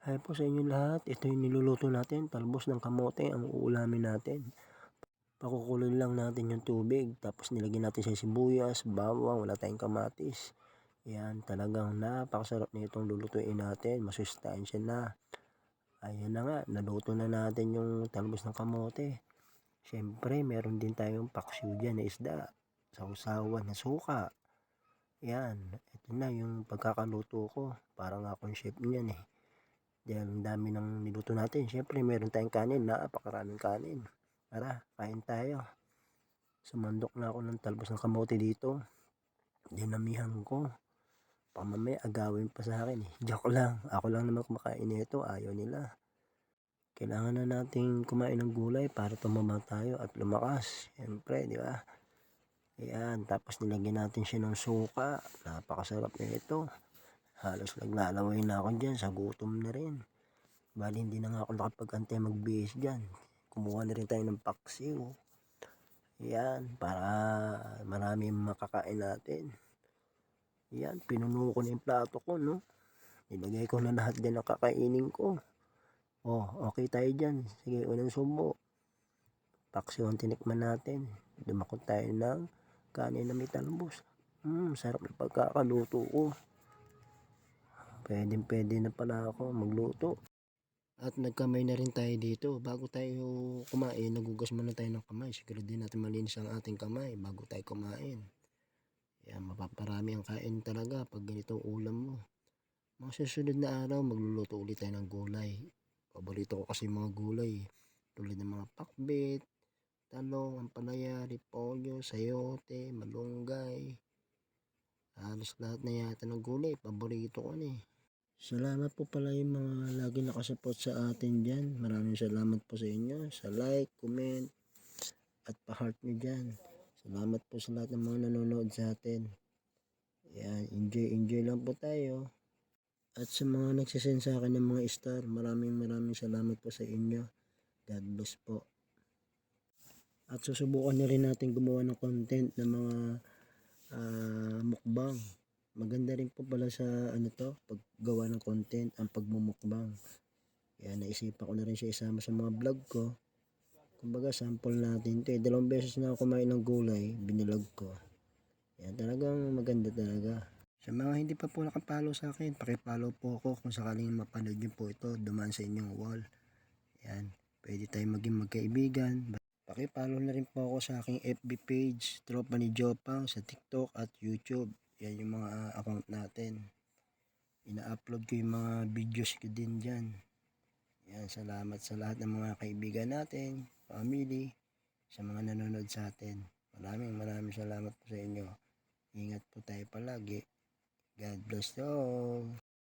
Hi po sa inyo lahat. Ito yung niluluto natin, talbos ng kamote ang uulamin natin. Pakukulon lang natin yung tubig, tapos nilagyan natin sa sibuyas, bawang, wala tayong kamatis. Yan, talagang napakasarap na itong lulutuin natin. Masustansya na. Ayan na nga, naluto na natin yung talbos ng kamote. Siyempre, meron din tayong paksiw dyan na isda. Sausawan na suka. Yan, ito na yung pagkakaluto ko. Parang akong chef niyan eh. Dahil ang dami ng niluto natin. Siyempre, meron tayong kanin. Napakaraming kanin. Tara, kain tayo. Sumandok na ako ng talbos ng kamote dito. Dinamihan ko. Pamamaya, agawin pa sa akin eh. Joke lang. Ako lang naman kumakain nito. Ayaw nila. Kailangan na nating kumain ng gulay para tumaba tayo at lumakas. Siyempre, di ba? Ayan. Tapos nilagyan natin siya ng suka. Napakasarap na ito. Halos naglalaway na ako dyan. Sa gutom na rin. Bali, hindi na nga ako nakapag-antay magbihis dyan. Kumuha na rin tayo ng paksiw. Yan, para marami makakain natin. Yan, pinuno ko na yung plato ko, no? Nilagay ko na lahat din ang kakainin ko. Oh, okay tayo dyan. Sige, unang subo. Paksiw ang tinikman natin. Dumakot tayo ng kanin na may talbos. Sarap na pagkakaluto ko. Pwede na pala ako magluto. At nagkamay na rin tayo dito. Bago tayo kumain, nagugas muna tayo ng kamay. Siguro din natin malinis ang ating kamay bago tayo kumain. Yan, mapaparami ang kain talaga pag ganitong ulam mo. Mga susunod na araw, magluluto ulit tayo ng gulay. Paborito ko kasi mga gulay. Tulad ng mga pakbet, talong, ampalaya, repolyo, sayote, malunggay. Halos lahat na yata ng gulay. Paborito ko na eh. Salamat po pala yung mga lagi nakasupport sa atin dyan. Maraming salamat po sa inyo. Sa like, comment, at pa-heart nyo dyan. Salamat po sa lahat ng mga nanonood sa atin. Yan, enjoy lang po tayo. At sa mga nagsisend sa akin ng mga star, maraming salamat po sa inyo. God bless po. At susubukan na rin natin gumawa ng content ng mga mukbang. Maganda rin po pala sa paggawa ng content ang pagmumukbang. Kaya naisipan ko na rin siya isama sa mga vlog ko. Kumbaga sample natin ito eh. 2 beses na ako kumain ng gulay, binilog ko. Yan, talagang maganda talaga. Sa mga hindi pa po nakapollow sa akin, pakipollow po ako kung sakaling mapanood nyo po ito, dumaan sa inyong wall. Yan, pwede tayong maging magkaibigan. Pakipollow na rin po ako sa aking FB page, Tropa ni Jopang, sa TikTok at YouTube. Yan yung mga account natin. Ina-upload ko yung mga videos ko din dyan. Yan, salamat sa lahat ng mga kaibigan natin, family, sa mga nanonood sa atin. Maraming salamat po sa inyo. Ingat po tayo palagi. God bless you all.